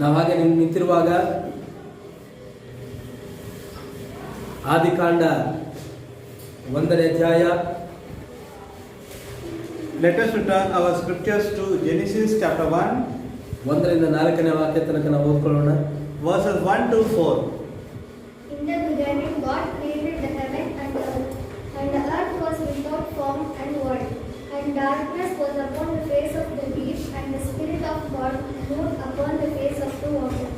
ನಾವು ಹಾಗೆ ನಿಂತಿರುವಾಗ ಆದಿಕಾಂಡ 1ನೇ ಅಧ್ಯಾಯ. Let us return our scriptures to Genesis chapter 1, 1ರಿಂದ 4ನೇ ವಾಕ್ಯ ತನಕ ನಾವು ಓದ್ಕೊಳ್ಳೋಣ. verses 1 to 4. In the beginning, God created the heaven and the earth was without form and void, and darkness was upon the face of the deep, and the Spirit of God moved upon the face of the water.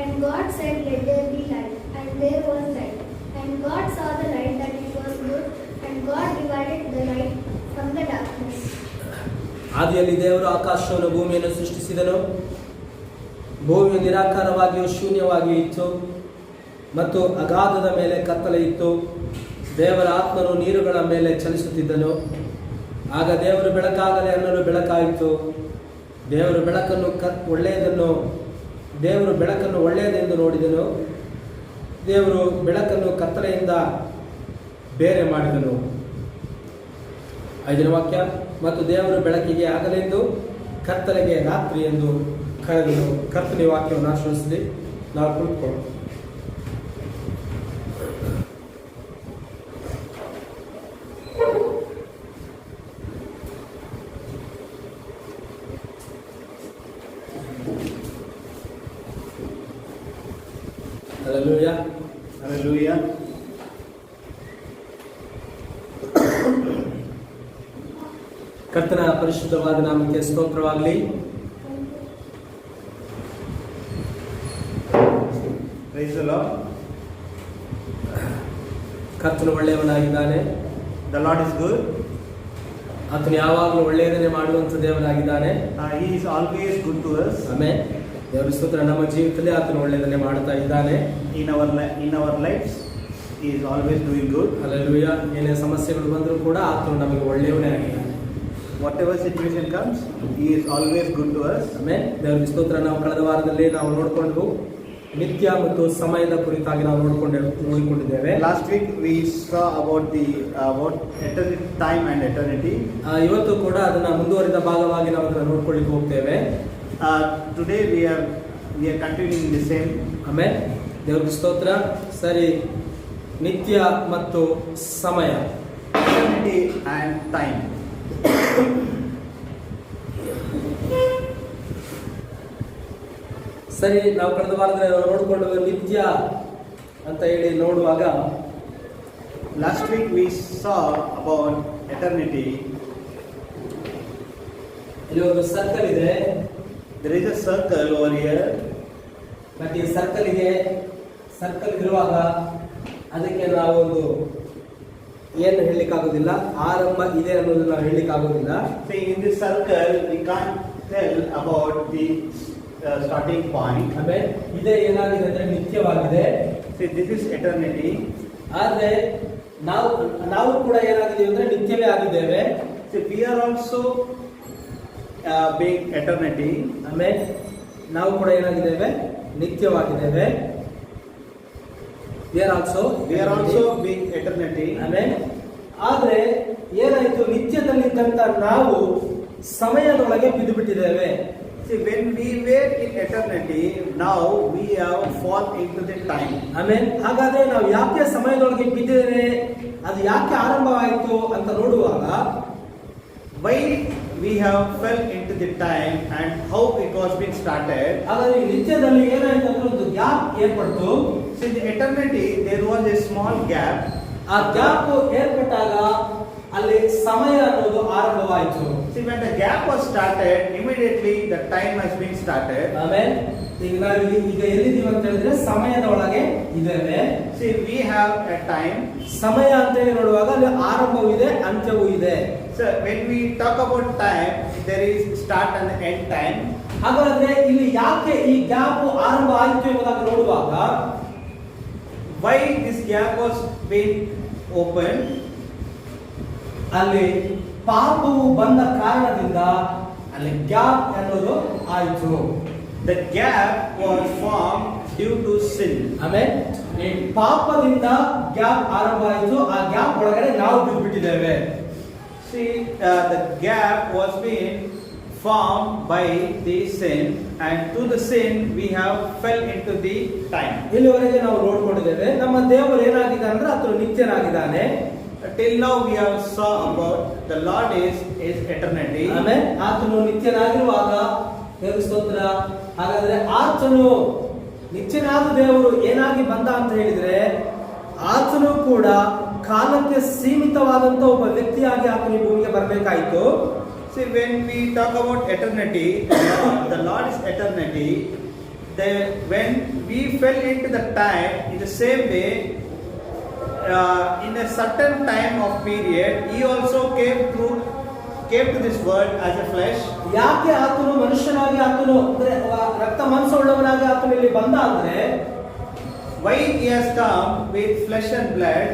And God said, "Let there be light," and there was light. And God saw the light that it was good, and God divided the light from the darkness. ಆದಿಯಲ್ಲಿ ದೇವರು ಆಕಾಶವನ್ನು ಭೂಮಿಯನ್ನು ಸೃಷ್ಟಿಸಿದನು. ಭೂಮಿಯು ನಿರಾಕಾರವಾಗಿಯೂ ಶೂನ್ಯವಾಗಿಯೂ ಇತ್ತು ಮತ್ತು ಅಗಾಧದ ಮೇಲೆ ಕತ್ತಲೆ ಇತ್ತು. ದೇವರ ಆತ್ಮನು ನೀರುಗಳ ಮೇಲೆ ಚಲಿಸುತ್ತಿದ್ದನು. ಆಗ ದೇವರು ಬೆಳಕಾಗಲಿ ಅನ್ನಲು ಬೆಳಕಾಯಿತು. ದೇವರು ಬೆಳಕನ್ನು ಒಳ್ಳೆಯದೆಂದು ನೋಡಿದನು. ದೇವರು ಬೆಳಕನ್ನು ಕತ್ತಲೆಯಿಂದ ಬೇರೆ ಮಾಡಿದನು. 5ನೇ ವಾಕ್ಯ. ಮತ್ತು ದೇವರು ಬೆಳಕಿಗೆ ಆಗಲೆಂದು ಕತ್ತಲೆಗೆ ರಾತ್ರಿ ಎಂದು ಕರೆದನು. ಕರ್ತನ ವಾಕ್ಯವನ್ನು ಆಶ್ರಯಿಸಲಿ. ನಾವು ಕುಳಿತುಕೊಳ್ಳೋಣ. Hallelujah. Hallelujah. ಕರ್ತನ ಪರಿಶುದ್ಧವಾದ ನಾಮಕ್ಕೆ ಸ್ತೋತ್ರವಾಗಲಿ. Praise the Lord. ಕರ್ತನು ಒಳ್ಳೆಯವನಾಗಿದ್ದಾನೆ. The Lord is good. ಆತನು ಯಾವಾಗಲೂ ಒಳ್ಳೆಯದನ್ನೇ ಮಾಡುವಂಥ ದೇವನಾಗಿದ್ದಾನೆ. He is always good to us. Amen. ದೇವರ ಸ್ತೋತ್ರ. ನಮ್ಮ ಜೀವಿತದಲ್ಲಿ ಆತನು ಒಳ್ಳೆಯದನ್ನೇ ಮಾಡ್ತಾ ಇದ್ದಾನೆ. In our lives, He is always doing good. Hallelujah. ಏನೇ ಸಮಸ್ಯೆಗಳು ಬಂದರೂ ಕೂಡ ಆತನು ನಮಗೆ ಒಳ್ಳೆಯವನೇ ಆಗಿದ್ದಾನೆ. Whatever situation comes, He is always good to us. Amen. ದೇವರ ಸ್ತೋತ್ರ. ನಾವು ಕಳೆದ ವಾರದಲ್ಲಿ ನಾವು ನೋಡಿಕೊಂಡು ನಿತ್ಯ ಮತ್ತು ಸಮಯದ ಕುರಿತಾಗಿ ನಾವು ನೋಡಿಕೊಂಡಿದ್ದೇವೆ. Last week we saw about eternity, time and eternity. ಇವತ್ತು ಕೂಡ ಅದನ್ನ ಮುಂದುವರಿದ ಭಾಗವಾಗಿ ನಾವು ಅದನ್ನ ನೋಡ್ಕೊಳ್ಳಿಕ್ಕೆ ಹೋಗ್ತೇವೆ. Today we are continuing the same. Amen. ದೇವರ ಸ್ತೋತ್ರ. ಸರಿ, ನಿತ್ಯ ಮತ್ತು ಸಮಯ, eternity and time. ಸರಿ, ನಾವು ಕಳೆದ ವಾರದಲ್ಲಿ ನೋಡಿಕೊಂಡು ನಿತ್ಯ ಅಂತ ಹೇಳಿ ನೋಡುವಾಗ Last week we saw about eternity. ಇಲ್ಲಿ ಒಂದು ಸರ್ಕಲ್ ಇದೆ. There is a circle over here. ಮತ್ತೆ ಈ ಸರ್ಕಲ್ ಇರುವಾಗ ಅದಕ್ಕೆ ನಾವು ಒಂದು ಏನು ಹೇಳಲಿಕ್ಕಾಗೋದಿಲ್ಲ, ಆರಂಭ ಇದೆ ಅನ್ನೋದು ನಾವು ಹೇಳಲಿಕ್ಕಾಗೋದಿಲ್ಲ. See, in this circle we can't tell about the starting point. ಆಮೇಲೆ ಇದೇ ಏನಾಗಿದೆ ಅಂದ್ರೆ ನಿತ್ಯವಾಗಿದೆ. See, this is eternity. ಆದ್ರೆ ನಾವು ಕೂಡ ಏನಾಗಿದ್ದೀವಿ ಅಂದ್ರೆ ನಿತ್ಯವೇ ಆಗಿದ್ದೇವೆ. See, we are also being eternity. ಆಮೇಲೆ ನಾವು ಕೂಡ ಏನಾಗಿದ್ದೇವೆ, ನಿತ್ಯವಾಗಿದ್ದೇವೆ. we are also being eternity. ಆಮೇಲೆ ಆದ್ರೆ ಏನಾಯ್ತು, ನಿತ್ಯದಲ್ಲಿದ್ದಂತ ನಾವು ಸಮಯದೊಳಗೆ ಬಿದ್ದು ಬಿಟ್ಟಿದ್ದೇವೆ. See, when we were in eternity, now we have fallen into the time. ಆಮೇಲೆ ಹಾಗಾದ್ರೆ ನಾವು ಯಾಕೆ ಸಮಯದೊಳಗೆ ಬಿದ್ದಿದ್ದೇವೆ, ಅದು ಯಾಕೆ ಆರಂಭವಾಯಿತು ಅಂತ ನೋಡುವಾಗ, why we have fell into the time and how it was being started. ಹಾಗಾದ್ರೆ ನಿತ್ಯದಲ್ಲಿ ಏನಾಯ್ತು ಅಂದ್ರೆ ಒಂದು ಗ್ಯಾಪ್ ಏರ್ಪಡ್ತು. See, in eternity there was a small gap. ಆ ಗ್ಯಾಪ್ ಏರ್ಪಟ್ಟಾಗ ಅಲ್ಲಿ ಸಮಯ ಅನ್ನೋದು ಆರಂಭವಾಯಿತು. See, when the gap was started, immediately the time has been started. ಆಮೇಲೆ ಈಗ ನಾವು ಎಲ್ಲಿದ್ದೀವಿ ಅಂತ ಹೇಳಿದ್ರೆ ಸಮಯದ ಒಳಗೆ ಇದ್ದೇವೆ. See, we have a time. ಸಮಯ ಅಂತ ಹೇಳಿ ನೋಡುವಾಗ ಅಲ್ಲಿ ಆರಂಭವೂ ಇದೆ, ಅಂತ್ಯವೂ ಇದೆ. So when we talk about time, there is start and end time. ಹಾಗಾದ್ರೆ ಇಲ್ಲಿ ಯಾಕೆ ಈ ಗ್ಯಾಪ್ ಆರಂಭ ಆಯಿತು ಎಂಬುದಾಗಿ ನೋಡುವಾಗ, why this gap was being opened? ಅಲ್ಲಿ ಪಾಪವು ಬಂದ ಕಾರಣದಿಂದ ಅಲ್ಲಿ ಗ್ಯಾಪ್ ಅನ್ನೋದು ಆಯಿತು. The gap was formed due to sin. ಆಮೇಲೆ ಈ ಪಾಪದಿಂದ ಗ್ಯಾಪ್ ಆರಂಭ ಆಯಿತು. ಆ ಗ್ಯಾಪ್ ಒಳಗಡೆ ನಾವು ಬಿದ್ದುಬಿಟ್ಟಿದ್ದೇವೆ. See, the gap was being formed by the sin, and through the sin we have fell into the time. ಇಲ್ಲಿವರೆಗೆ ನಾವು ನೋಡ್ಕೊಂಡಿದ್ದೇವೆ ನಮ್ಮ ದೇವರು ಏನಾಗಿದೆ ಅಂದ್ರೆ ಆತನು ನಿತ್ಯನಾಗಿದ್ದಾನೆ. Till now we have saw about the Lord is eternity. ಆಮೇಲೆ ಆತನು ನಿತ್ಯನಾಗಿರುವಾಗ ದೇವರ ಸ್ತೋತ್ರ. ಹಾಗಾದ್ರೆ ಆತನು ನಿತ್ಯನಾದ ದೇವರು ಏನಾಗಿ ಬಂದ ಅಂತ ಹೇಳಿದ್ರೆ ಆತನು ಕೂಡ ಕಾಲಕ್ಕೆ ಸೀಮಿತವಾದಂತ ಒಬ್ಬ ವ್ಯಕ್ತಿಯಾಗಿ ಆತನು ಈ ಭೂಮಿಗೆ ಬರಬೇಕಾಯಿತು. See, when we talk about eternity, the Lord is eternity. When we fell into the time, in the same way, in a certain time of period, He also came to this world as a flesh. ಯಾಕೆ ಆತನು ಮನುಷ್ಯನಾಗಿ ಆತನು ಅಂದ್ರೆ ರಕ್ತ ಮಾಂಸ ಉಳ್ಳವನಾಗಿ ಆತನು ಇಲ್ಲಿ ಬಂದ ಅಂದ್ರೆ Why He has come with flesh and blood?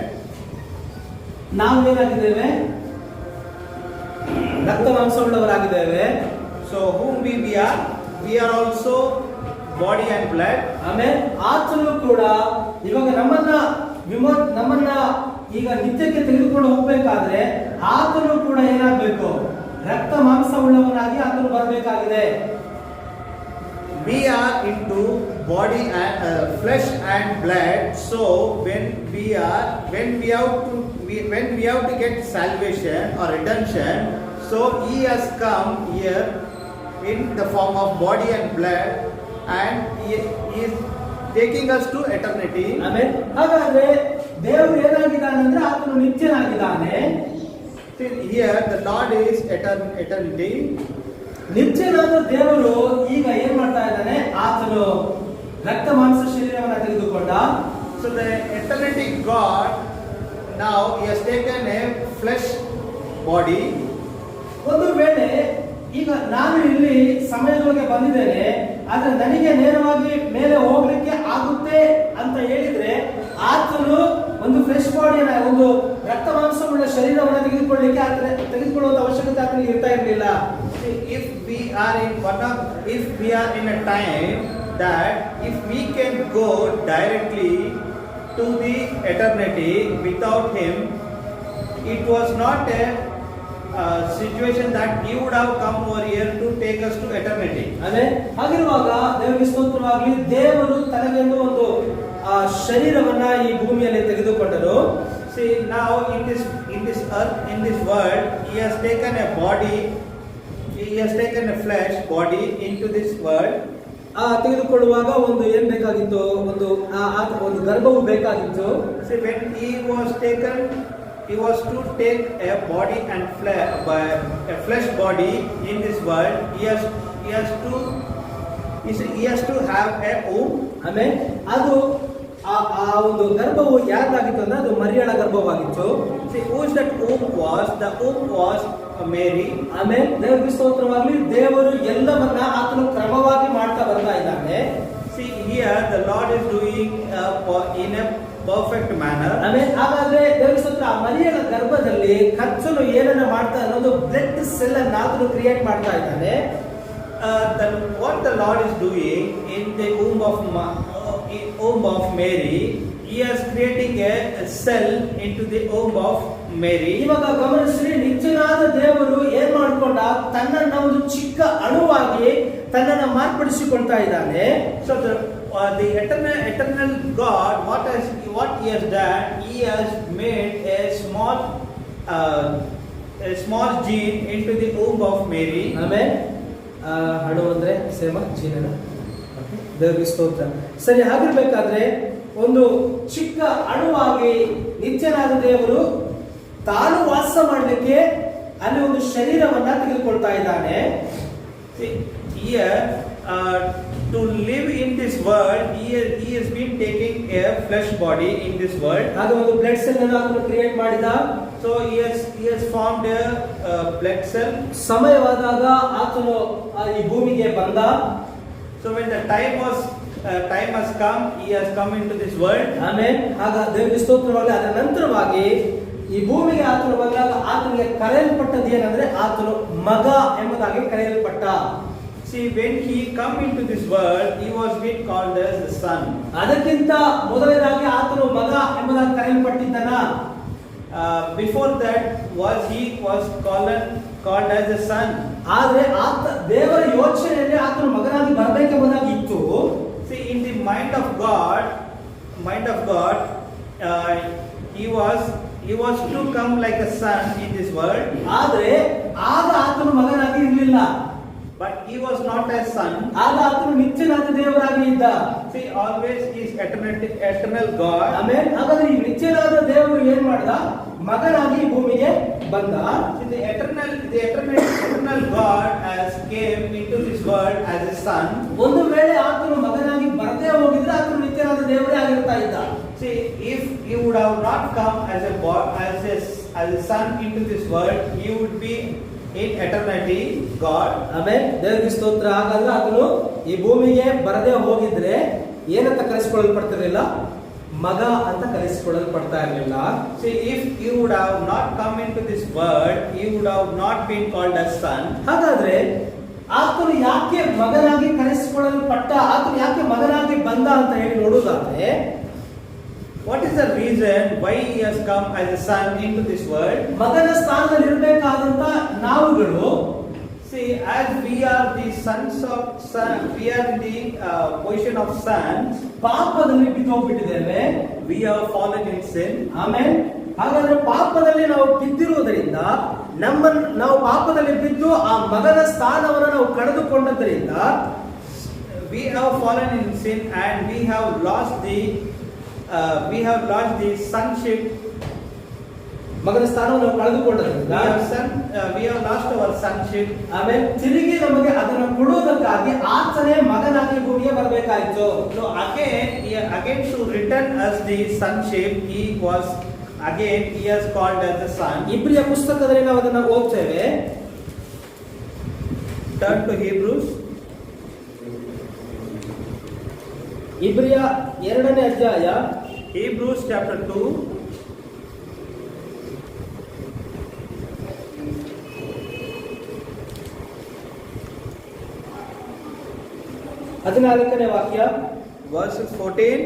ನಾವು ಏನಾಗಿದ್ದೇವೆ? ರಕ್ತ ಮಾಂಸ ಉಳ್ಳವರಾಗಿದ್ದೇವೆ. So whom we are? We are also body and blood. ಆಮೇಲೆ ಆತನು ಕೂಡ ಇವಾಗ ನಮ್ಮನ್ನ ಈಗ ನಿತ್ಯಕ್ಕೆ ತೆಗೆದುಕೊಂಡು ಹೋಗ್ಬೇಕಾದ್ರೆ ಆತನು ಕೂಡ ಏನಾಗಬೇಕು? ರಕ್ತ ಮಾಂಸ ಉಳ್ಳವನಾಗಿ ಆತನು ಬರಬೇಕಾಗಿದೆ. We are into body and flesh and blood. So when we have to get salvation or redemption, so He has come here in the form of body and blood, and He is taking us to eternity. ಆಮೇಲೆ ಹಾಗಾದ್ರೆ ದೇವರು ಏನಾಗಿದ್ದಾನೆ ಅಂದ್ರೆ ಆತನು ನಿತ್ಯನಾಗಿದ್ದಾನೆ. Here the Lord is eternity. ನಿತ್ಯನಾದ ದೇವರು ಈಗ ಏನ್ ಮಾಡ್ತಾ ಇದ್ದಾನೆ? ಆತನು ರಕ್ತ ಮಾಂಸ ಶರೀರವನ್ನ ತೆಗೆದುಕೊಂಡ. So the eternity God now He has taken a flesh body. ಒಂದು ವೇಳೆ ಈಗ ನಾನು ಇಲ್ಲಿ ಸಮಯದೊಳಗೆ ಬಂದಿದ್ದೇನೆ, ಆದ್ರೆ ನನಗೆ ನೇರವಾಗಿ ಮೇಲೆ ಹೋಗ್ಲಿಕ್ಕೆ ಆಗುತ್ತೆ ಅಂತ ಹೇಳಿದ್ರೆ ಆತನು ಒಂದು ಫ್ರೆಶ್ ಬಾಡಿಯನ್ನ, ಒಂದು ರಕ್ತ ಮಾಂಸ ಉಳ್ಳ ಶರೀರವನ್ನು ತೆಗೆದುಕೊಳ್ಳುವಂತ ಅವಶ್ಯಕತೆ ಆತನಿಗೆ ಇರ್ತಾ ಇರಲಿಲ್ಲ. If we are in a time that if we can go directly to the eternity without Him, it was not a situation that He would have come over here to take us to eternity. ಅದೇ ಹಾಗಿರುವಾಗ ದೇವರಿಗೆ ಸ್ತೋತ್ರವಾಗಲಿ, ದೇವರು ತನಗೆಂದು ಒಂದು ಶರೀರವನ್ನ ಈ ಭೂಮಿಯಲ್ಲಿ ತೆಗೆದುಕೊಂಡರು. See, now in this earth, in this world, He has taken a body. He has taken a flesh body into this world. ತೆಗೆದುಕೊಳ್ಳುವಾಗ ಒಂದು ಏನ್ ಬೇಕಾಗಿತ್ತು? ಒಂದು ಗರ್ಭವು ಬೇಕಾಗಿತ್ತು. See, when He was taken, He was to take a body and a flesh body in this world. He has to have a womb. ಆಮೇಲೆ ಅದು ಆ ಒಂದು ಗರ್ಭವು ಯಾರ್ದಾಗಿತ್ತು ಅಂದ್ರೆ ಅದು ಮರಿಯಳ ಗರ್ಭವಾಗಿತ್ತು. See, who is that womb was? The womb was Mary. ಆಮೇಲೆ ದೇವರಿಗೆ ಸ್ತೋತ್ರವಾಗಲಿ, ದೇವರು ಎಲ್ಲವನ್ನ ಆತನು ಕ್ರಮವಾಗಿ ಮಾಡ್ತಾ ಬರ್ತಾ ಇದ್ದಾನೆ. See, here the Lord is doing in a perfect manner. ಆಮೇಲೆ ಹಾಗಾದ್ರೆ ದೇವರಿಗೆ ಸ್ತೋತ್ರ, ಆ ಮರಿಯಳ ಗರ್ಭದಲ್ಲಿ ಕರ್ತನು ಏನನ್ನ ಮಾಡ್ತಾ ಅನ್ನೋದು ಬ್ಲಡ್ ಸೆಲ್ ಅನ್ನ ಆತನು ಕ್ರಿಯೇಟ್ ಮಾಡ್ತಾ ಇದ್ದಾನೆ. What the Lord is doing in the womb of Mary, He is creating a cell into the womb of Mary. ಇವಾಗ ಗಮನಿಸಿ, ನಿತ್ಯನಾದ ದೇವರು ಏನ್ ಮಾಡ್ಕೊಂಡ? ತನ್ನನ್ನ ಒಂದು ಚಿಕ್ಕ ಅಣುವಾಗಿ ತನ್ನನ್ನ ಮಾರ್ಪಡಿಸಿಕೊಳ್ತಾ ಇದ್ದಾನೆ. So the eternal God, what He has done, He has made a small gene into the womb of Mary. ಆಮೇಲೆ ಅಣು ಅಂದ್ರೆ ಸೇಮ ಜೀನನ. ದೇವರಿಗೆ ಸ್ತೋತ್ರ. ಸರಿ, ಹಾಗಿರ್ಬೇಕಾದ್ರೆ ಒಂದು ಚಿಕ್ಕ ಅಣುವಾಗಿ ನಿತ್ಯನಾದ ದೇವರು ತಾನು ವಾಸ ಮಾಡಲಿಕ್ಕೆ ಅಲ್ಲಿ ಒಂದು ಶರೀರವನ್ನ ತೆಗೆದುಕೊಳ್ತಾ ಇದ್ದಾನೆ. Here to live in this world, he has been taking a flesh body in this world. ಆಗ ಒಂದು ಬ್ಲಡ್ ಸೆಲ್ ಅನ್ನು ಆತನು ಕ್ರಿಯೇಟ್ ಮಾಡಿದ. So he has formed a blood cell. ಸಮಯವಾದಾಗ ಆತನು ಈ ಭೂಮಿಗೆ ಬಂದ. So when the time has come, He has come into this world. ಆಮೇಲೆ ಆಗ ದೇವರಿಗೆ ಸ್ತೋತ್ರವಾಗಲಿ. ಅದರ ನಂತರವಾಗಿ ಈ ಭೂಮಿಗೆ ಆತನು ಬಂದಾಗ ಆತನಿಗೆ ಕರೆಯಲ್ಪಟ್ಟದ್ದು ಏನಂದ್ರೆ ಆತನು ಮಗ ಎಂಬುದಾಗಿ ಕರೆಯಲ್ಪಟ್ಟ. See, when He come into this world, He was being called as the Son. ಅದಕ್ಕಿಂತ ಮೊದಲನೇದಾಗಿ ಆತನು ಮಗ ಎಂಬುದಾಗಿ ಕರೆಯಲ್ಪಟ್ಟಿದ್ದನ. Before that, He was called as a son. ಆದ್ರೆ ಆತ ದೇವರ ಯೋಚನೆಯಲ್ಲಿ ಆತನು ಮಗನಾಗಿ ಬರಬೇಕೆಂಬುದಾಗಿ ಇತ್ತು. See, in the mind of God, he was to come like a son in this world, ಆದ್ರೆ ಆಗ ಆತನು ಮಗನಾಗಿ ಇರಲಿಲ್ಲ. but he was not a son. ಆಗ ಆತನು ನಿತ್ಯನಾದ ದೇವರಾಗಿ ಇದ್ದ. See, always he is eternal God. ಆಮೇಲೆ ಹಾಗಾದ್ರೆ ಈ ನಿತ್ಯನಾದ ದೇವರು ಏನ್ ಮಾಡ್ದ? ಮಗನಾಗಿ ಭೂಮಿಗೆ ಬಂದ. See, the eternal God has came into this world as a son. ಒಂದು ವೇಳೆ ಆತನು ಮಗನಾಗಿ ಬರದೇ ಹೋಗಿದ್ರೆ ಆತನು ನಿತ್ಯನಾದ ದೇವರೇ ಆಗಿರ್ತಾ ಇದ್ದ. See, if he would have not come as a son into this world, he would be in eternity God. ಆಮೇಲೆ ದೇವರಿಗೆ ಸ್ತೋತ್ರ. ಹಾಗಾದ್ರೆ ಆತನು ಈ ಭೂಮಿಗೆ ಬರದೇ ಹೋಗಿದ್ರೆ ಏನಂತ ಕರೆಸಿಕೊಳ್ಳಲ್ಪಡ್ತಿರ್ಲಿಲ್ಲ? ಮಗ ಅಂತ ಕರೆಸಿಕೊಳ್ಳಲ್ಪಡ್ತಾ ಇರಲಿಲ್ಲ. See, if he would have not come into this world, he would have not been called as son. ಹಾಗಾದ್ರೆ ಆತನು ಯಾಕೆ ಮಗನಾಗಿ ಕರೆಸಿಕೊಳ್ಳಲ್ಪಟ್ಟ, ಆತನು ಯಾಕೆ ಮಗನಾಗಿ ಬಂದ ಅಂತ ಹೇಳಿ ನೋಡುವುದಾದ್ರೆ, What is the reason why he has come as a son into this world? ಮಗನ ಸ್ಥಾನದಲ್ಲಿ ಇರಬೇಕಾದಂತ ನಾವುಗಳು, see, as we are the sons of son, we are in the position of sons. ಪಾಪದಲ್ಲಿ ಬಿದ್ದೋಗ್ಬಿಟ್ಟಿದ್ದೇವೆ. We have fallen in sin. ಆಮೇಲೆ ಹಾಗಾದ್ರೆ ಪಾಪದಲ್ಲಿ ನಾವು ಬಿದ್ದಿರುವುದರಿಂದ ನಾವು ಪಾಪದಲ್ಲಿ ಬಿದ್ದು ಆ ಮಗನ ಸ್ಥಾನವನ್ನು ನಾವು ಕಳೆದುಕೊಂಡದ್ರಿಂದ we have fallen in sin and we have lost the sonship. ಮಗನ ಸ್ಥಾನವನ್ನು ನಾವು ಕಳೆದುಕೊಂಡದ್ರಿಂದ we have lost our sonship. ಆಮೇಲೆ ತಿರುಗಿ ನಮಗೆ ಅದನ್ನು ಕೊಡುವುದಕ್ಕಾಗಿ ಆತನೇ ಮಗನಾಗಿ ಭೂಮಿಗೆ ಬರಬೇಕಾಯಿತು. So again to return us the sonship, he has called as the son. ಇಬ್ರಿಯ ಪುಸ್ತಕದಲ್ಲಿ ನಾವು ಅದನ್ನು ಓದ್ತೇವೆ. Turn to Hebrews. ಇಬ್ರಿಯ 2ನೇ ಅಧ್ಯಾಯ, Hebrews chapter 2. ಹದಿನಾಲ್ಕನೇ ವಾಕ್ಯ, Verses 14.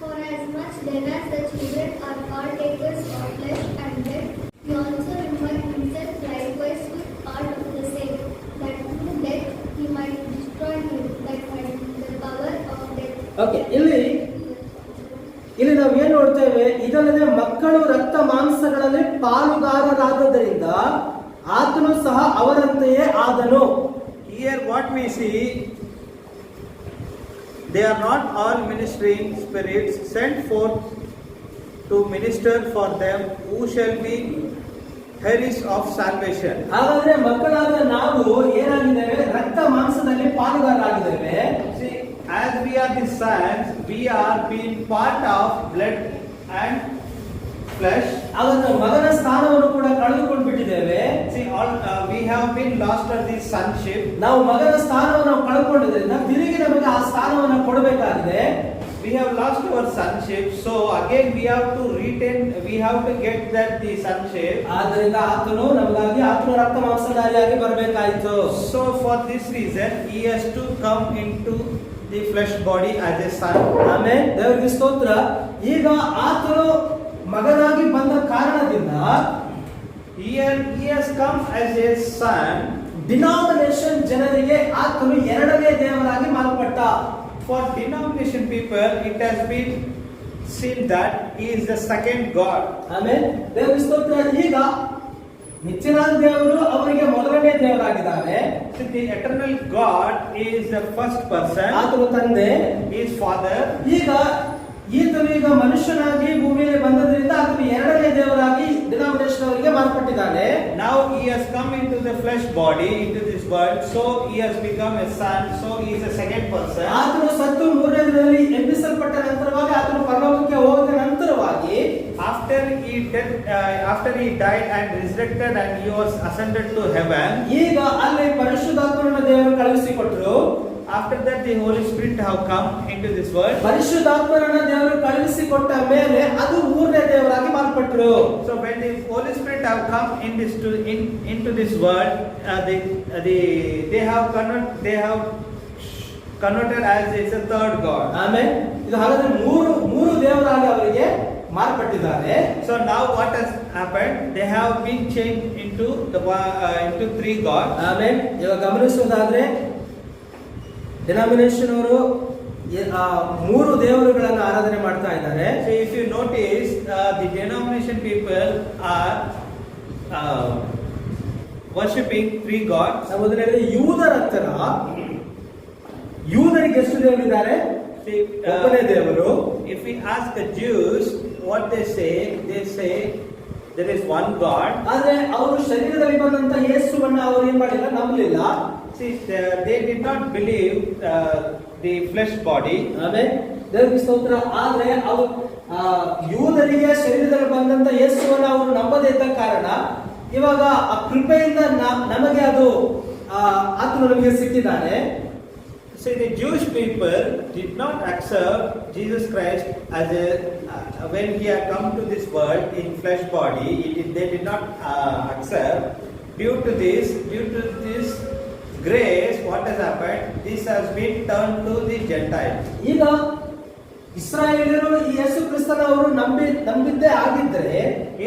For as much then as the children are partakers of flesh and blood, he also revived himself likewise with part of the same, that through death he might destroy him that had the power of death. Okay. ಇಲ್ಲಿ ನಾವು ಏನ್ ನೋಡ್ತೇವೆ? ಇದಲ್ಲದೆ ಮಕ್ಕಳು ರಕ್ತ ಮಾಂಸಗಳಲ್ಲಿ ಪಾಲುಗಾರರಾದದರಿಂದ ಆತನು ಸಹ ಅವರಂತೆಯೇ ಆದನು. Here what we see, they are not all ministering spirits sent forth to minister for them who shall be heirs of salvation. ಹಾಗಾದ್ರೆ ಮಕ್ಕಳಾದ ನಾವು ಏನಾಗಿದ್ದೇವೆ? ರಕ್ತ ಮಾಂಸದಲ್ಲಿ ಪಾಲುಗಾರರಾಗಿದ್ದೇವೆ. See, as we are the sons, we are being part of blood and flesh. ಹಾಗಾದ್ರೆ ಮಗನ ಸ್ಥಾನವನ್ನು ಕೂಡ ಕಳೆದುಕೊಂಡು ಬಿಟ್ಟಿದ್ದೇವೆ. See, we have been lost of the sonship. ನಾವು ಮಗನ ಸ್ಥಾನವನ್ನು ನಾವು ಕಳೆದುಕೊಂಡಿದ್ದರಿಂದ ತಿರುಗಿ ನಮಗೆ ಆ ಸ್ಥಾನವನ್ನು ಕೊಡಬೇಕಾಗಿದೆ. We have lost our sonship, so again we have to get that the sonship. ಆದ್ದರಿಂದ ಆತನು ನಮಗಾಗಿ ಆತನು ರಕ್ತ ಮಾಂಸಧಾರಿಯಾಗಿ ಬರಬೇಕಾಯಿತು. So for this reason he has to come into the flesh body as a son. ಆಮೇಲೆ ದೇವರಿಗೆ ಸ್ತೋತ್ರ. ಈಗ ಆತನು ಮಗನಾಗಿ ಬಂದ ಕಾರಣದಿಂದ Here he has come as a son. Denomination ಜನರಿಗೆ ಆತನು 2ನೇ ದೇವರಾಗಿ ಮಾರ್ಪಟ್ಟ. For denomination people, it has been seen that he is the second God. ಆಮೇಲೆ ದೇವರ ಸ್ತೋತ್ರ. ಈಗ ನಿತ್ಯನಾದ ದೇವರು ಅವರಿಗೆ ಮೊದಲನೇ ದೇವರಾಗಿದ್ದಾರೆ. The eternal God is the first person. ಆತನು ತಂದೆ, he is father. ಈತನು ಈಗ ಮನುಷ್ಯನಾಗಿ ಭೂಮಿಯಲ್ಲಿ ಬಂದದ್ರಿಂದ ಆತನು 2ನೇ ದೇವರಾಗಿ ಡಿನಾಮಿನೇಷನ್ ಅವರಿಗೆ ಮಾರ್ಪಟ್ಟಿದ್ದಾನೆ. Now he has come into the flesh body into this world, so he has become a son, so he is a second person. ಆತನು ಸತ್ತು 3ನೇ ದಿನದಲ್ಲಿ ಎಬ್ಬಿಸಲ್ಪಟ್ಟ ನಂತರವಾಗಿ ಆತನು ಪರಲೋಕಕ್ಕೆ ಹೋದ ನಂತರವಾಗಿ after he died and resurrected and he was ascended to heaven, ಈಗ ಅಲ್ಲಿ ಪರಿಶುದ್ಧಾತ್ಮನನ್ನು ದೇವರು ಕಳುಹಿಸಿಕೊಟ್ಟರು. after that the Holy Spirit have come into this world. ಪರಿಶುದ್ಧಾತ್ಮನನ್ನು ದೇವರು ಕಳುಹಿಸಿಕೊಟ್ಟ ಮೇಲೆ ಅದು 3ನೇ ದೇವರಾಗಿ ಮಾರ್ಪಟ್ಟರು. So when the Holy Spirit have come into this world, they have converted as it's a third God. ಆಮೇಲೆ ಇದು ಹಾಗಾದ್ರೆ ಮೂರು ದೇವರಾಗಿ ಅವರಿಗೆ ಮಾರ್ಪಟ್ಟಿದ್ದಾರೆ. So now what has happened? They have been changed into into three gods. ಆಮೇಲೆ ಇವಾಗ ಗಮನಿಸೋದಾದ್ರೆ denomination ಅವರು ಮೂರು ದೇವರುಗಳನ್ನು ಆರಾಧನೆ ಮಾಡ್ತಾ ಇದ್ದಾರೆ. So if you notice, the denomination people are worshipping three gods. ಮೊದಲನೇ ಯೂದರ ಹತ್ತಿರ ಯೂದರಿಗೆ ಎಷ್ಟು ದೇವರಿದ್ದಾರೆ? See, ಒಬ್ಬನೇ ದೇವರು. if we ask the Jews what they say there is one God. ಆದ್ರೆ ಅವರು ಶರೀರದಲ್ಲಿ ಬಂದಂತ ಯೇಸುವನ್ನ ಅವರು ಏನ್ ಮಾಡಿಲ್ಲ, ನಂಬಲಿಲ್ಲ. See, they did not believe the flesh body. ಆಮೇಲೆ ದೇವರಿಗೆ ಸ್ತೋತ್ರ. ಆದ್ರೆ ಅವರು ಯೂದರಿಗೆ ಶರೀರದಲ್ಲಿ ಬಂದಂತ ಯೇಸುವನ್ನ ಅವರು ನಂಬದೇ ಇದ್ದ ಕಾರಣ ಇವಾಗ ಆ ಕೃಪೆಯಿಂದ ನಮಗೆ ಅದು ಆತನು ನಮಗೆ ಸಿಕ್ಕಿದ್ದಾನೆ. See, the Jewish people did not accept Jesus Christ as when he had come to this world in flesh body. They did not accept. Due to this grace, what has happened? This has been turned to the Gentiles. ಈಗ ಇಸ್ರಾಯೇಲರು ಈ ಯೇಸು ಕ್ರಿಸ್ತನ ಅವರು ನಂಬಿದ್ದೇ ಆಗಿದ್ರೆ,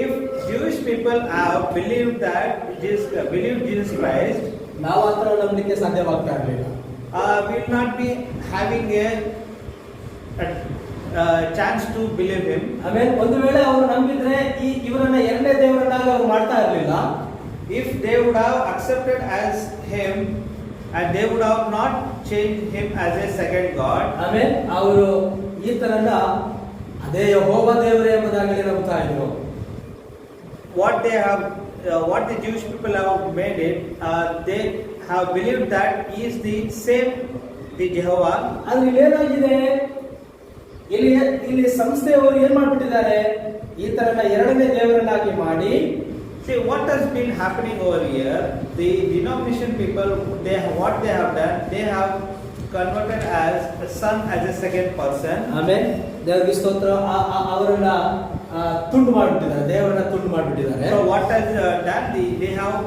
If Jewish people have believed Jesus Christ, ನಾವು ಆತರ ನಂಬಲಿಕ್ಕೆ ಸಾಧ್ಯವಾಗ್ತಾ ಇರಲಿಲ್ಲ. we will not be having a chance to believe him. ಆಮೇಲೆ ಒಂದು ವೇಳೆ ಅವರು ನಂಬಿದ್ರೆ ಇವರನ್ನ ಎರಡನೇ ದೇವರನ್ನಾಗಿ ಅವರು ಮಾಡ್ತಾ ಇರಲಿಲ್ಲ. If they would have accepted as him and they would have not changed him as a second God, ಆಮೇಲೆ ಅವರು ಈ ತರನ ಅದೇ ಯೆಹೋವ ದೇವರೇ ಎಂಬುದಾಗಿ ನಂಬ್ತಾ ಇದ್ರು. what the Jewish people have made it, they have believed that he is the same, the Jehovah. ಆದ್ರೆ ಇಲ್ಲಿ ಏನಾಗಿದೆ, ಇಲ್ಲಿ ಸಂಸ್ಥೆಯವರು ಏನ್ ಮಾಡ್ಬಿಟ್ಟಿದ್ದಾರೆ, ಈ ತರನ ಎರಡನೇ ದೇವರನ್ನಾಗಿ ಮಾಡಿ. See what has been happening over here. The denomination people, what they have done, they have converted as a son as a second person. ಆಮೇಲೆ ದೇವರಿಗೆ ಸ್ತೋತ್ರ. ಅವರನ್ನ ತುಂಡು ಮಾಡಿಬಿಟ್ಟಿದ್ದಾರೆ, ದೇವರನ್ನ ತುಂಡು ಮಾಡಿಬಿಟ್ಟಿದ್ದಾರೆ. So what has done? They have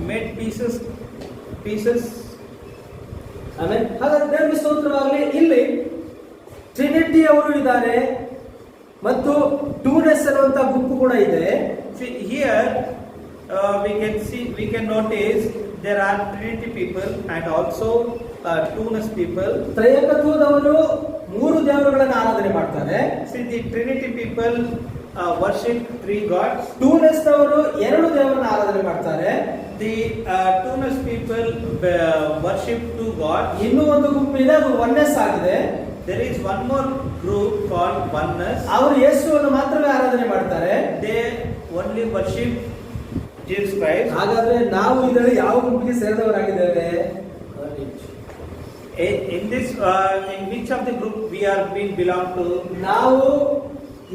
made pieces. ಆಮೇಲೆ ಹಾಗಾದ್ರೆ ದೇವರಿಗೆ ಸ್ತೋತ್ರವಾಗಲಿ. ಇಲ್ಲಿ ಟ್ರಿನಿಟಿ ಅವರು ಇದ್ದಾರೆ ಮತ್ತು ಟೂನೆಸ್ ಅನ್ನುವಂತ ಗುಂಪು ಕೂಡ ಇದೆ. See here, we can notice there are Trinity people and also two-ness people. ತ್ರೈಕತ್ವದವರು ಮೂರು ದೇವರುಗಳನ್ನು ಆರಾಧನೆ ಮಾಡ್ತಾರೆ. See, the Trinity people worship three gods. ಟೂನೆಸ್ ನವರು ಎರಡು ದೇವರನ್ನ ಆರಾಧನೆ ಮಾಡ್ತಾರೆ. The two-ness people worship two gods. ಇನ್ನೂ ಒಂದು ಗುಂಪು ಇದೆ, ಅದು ಒನ್ನೆಸ್ ಆಗಿದೆ. There is one more group called oneness. ಅವರು ಯೇಸುವನ್ನು ಮಾತ್ರವೇ ಆರಾಧನೆ ಮಾಡ್ತಾರೆ. They only worship Jesus Christ. ಹಾಗಾದ್ರೆ ನಾವು ಇದರಲ್ಲಿ ಯಾವ ಗುಂಪಿಗೆ ಸೇರಿದವರಾಗಿದ್ದೇವೆ? In which of the group we are being belong to? ನಾವು